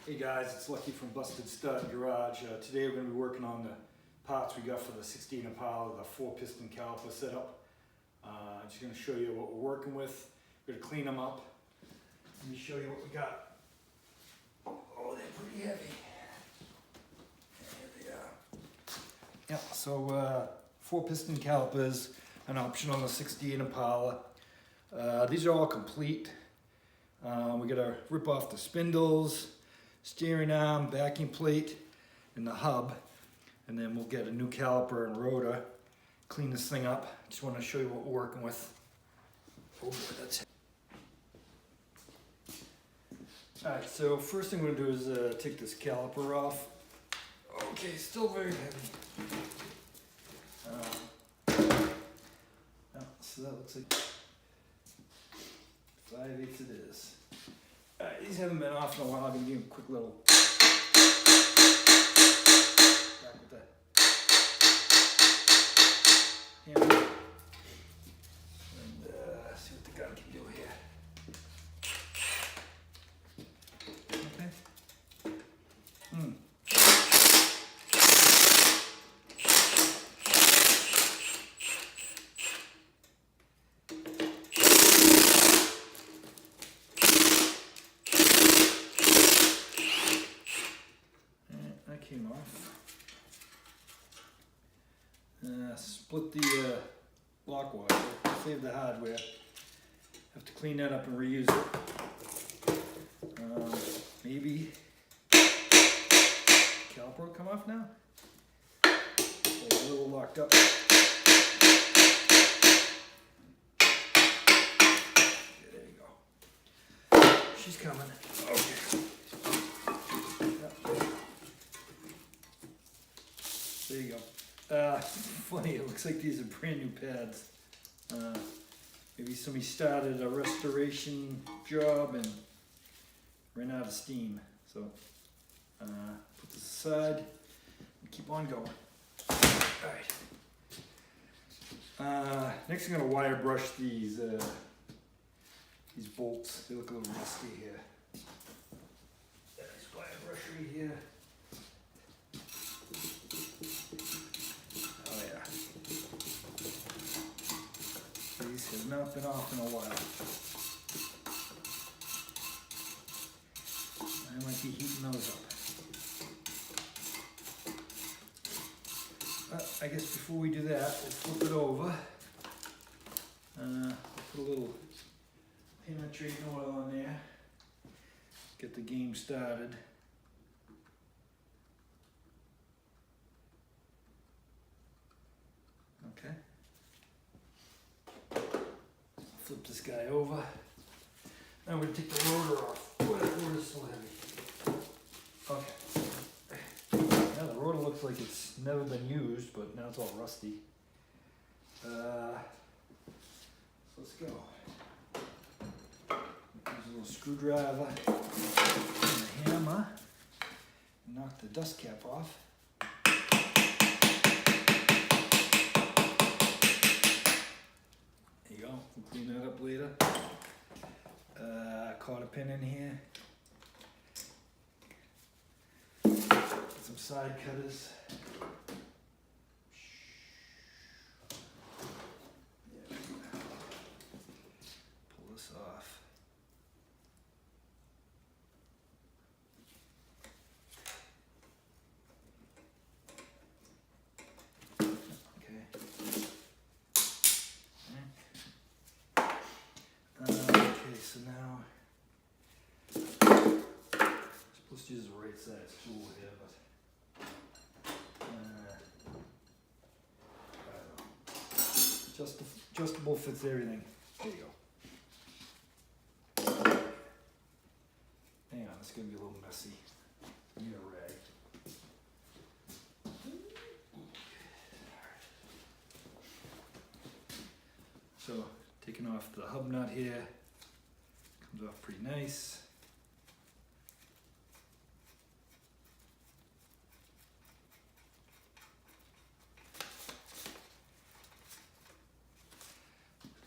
Hey guys, it's Lucky from Busted Stud Garage. Today we're going to be working on the parts we got for the 16 Impala, the 4-piston caliper setup. I'm just going to show you what we're working with. We're going to clean them up. Let me show you what we got. Oh, they're pretty heavy. There they are. Yeah, so 4-piston calipers, an option on the 16 Impala. These are all complete. We got to rip off the spindles, steering arm, backing plate, and the hub, and then we'll get a new caliper and rotor, clean this thing up. Just want to show you what we're working with. Oh, that's it. Alright, so first thing we're going to do is take this caliper off. Okay, still very heavy. So that looks like 5/8 it is. Alright, these haven't been off in a while. I'm going to give them a quick little back with that hammer. And see what the gun can do here. Okay. Came off. Split the lock washer, save the hardware. Have to clean that up and reuse it. Maybe caliper will come off now. It's a little locked up. Okay, there you go. She's coming. Okay. There you go. Funny, it looks like these are brand new pads. Maybe somebody started a restoration job and ran out of steam. So put this aside and keep on going. Alright. Next I'm going to wire brush these bolts. They look a little rusty here. Nice wire brush right here. These have not been off in a while. I might be heating those up. I guess before we do that, we'll flip it over. Put a little penetrating oil on there. Get the game started. Okay. Flip this guy over. Now we're going to take the rotor off. Boy, that rotor's so heavy. Okay. Now the rotor looks like it's never been used, but now it's all rusty. So let's go. Use a little screwdriver and a hammer. Knock the dust cap off. We'll clean that up later. Caught a pin in here. Get some side cutters. Yeah. Pull this off. So now, I'm supposed to use the right size tool here, but I don't know. Adjustable fits everything. There you go. Hang on, it's going to be a little messy. I need a rag. So, taking off the hub nut here. Comes off pretty nice.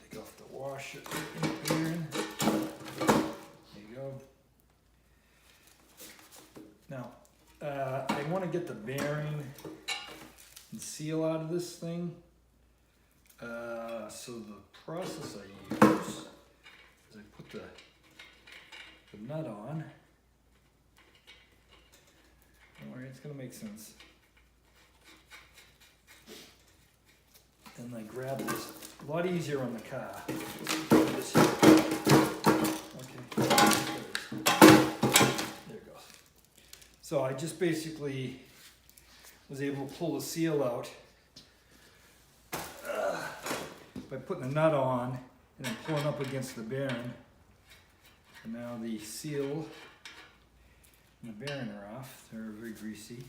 Take off the washer in here. There you go. want to get the bearing and seal out of this thing. So the process I use is I put the nut on. Don't worry, it's going to make sense. And I grab this. A lot easier on the car. This here. Okay. There it goes. So I just basically was able to pull the seal out by putting the nut on and then pulling up against the bearing. And now the seal and the bearing are off. They're very greasy.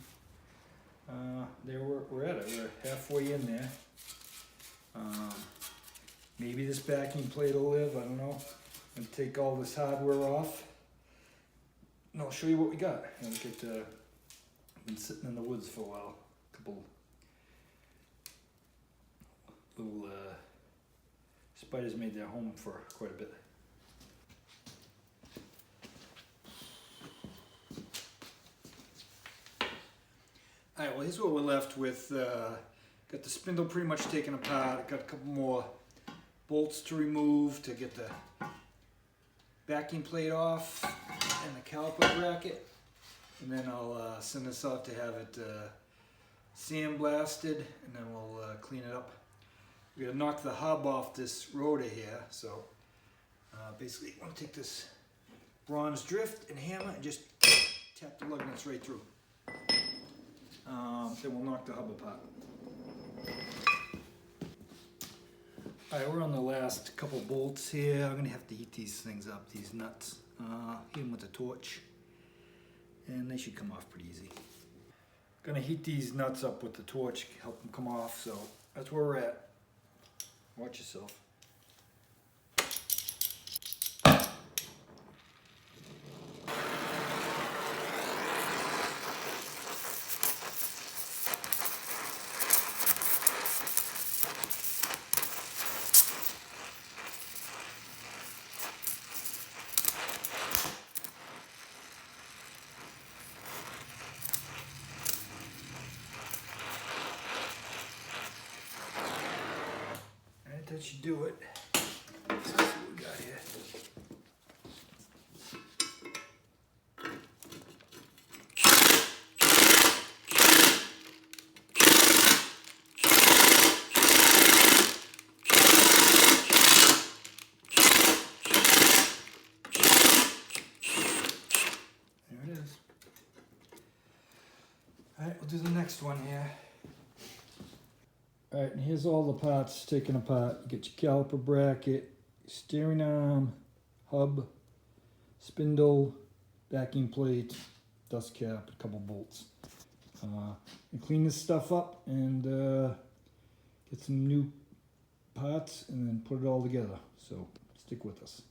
There we're at it. We're halfway in there. Maybe this backing plate will live. I don't know. I'm gonna take all this hardware off, and I'll show you what we got. And look at, I've been sitting in the woods for a while. A couple little spiders made their home for quite a bit. All right, well, here's what we're left with. Got the spindle pretty much taken apart. Got a couple more bolts to remove to get the backing plate off and the caliper bracket. And then I'll send this out to have it sandblasted, and then we'll clean it up. We're gonna knock the hub off this rotor here. So basically, I'm gonna take this bronze drift and hammer and just tap the lug nuts right through. Then we'll knock the hub apart. Alright, we're on the last couple bolts here. I'm going to have to heat these things up, these nuts. Heat them with a torch. And they should come off pretty easy. Going to heat these nuts up with the torch, help them come off. So that's where we're at. Watch yourself. That should do it. Let's see what we got here. There it is. All right, we'll do the next one here. Alright, and here's all the parts taken apart. You get your caliper bracket, steering arm, hub, spindle, backing plate, dust cap, a couple bolts. And clean this stuff up and get some new parts and then put it all together. So stick with us.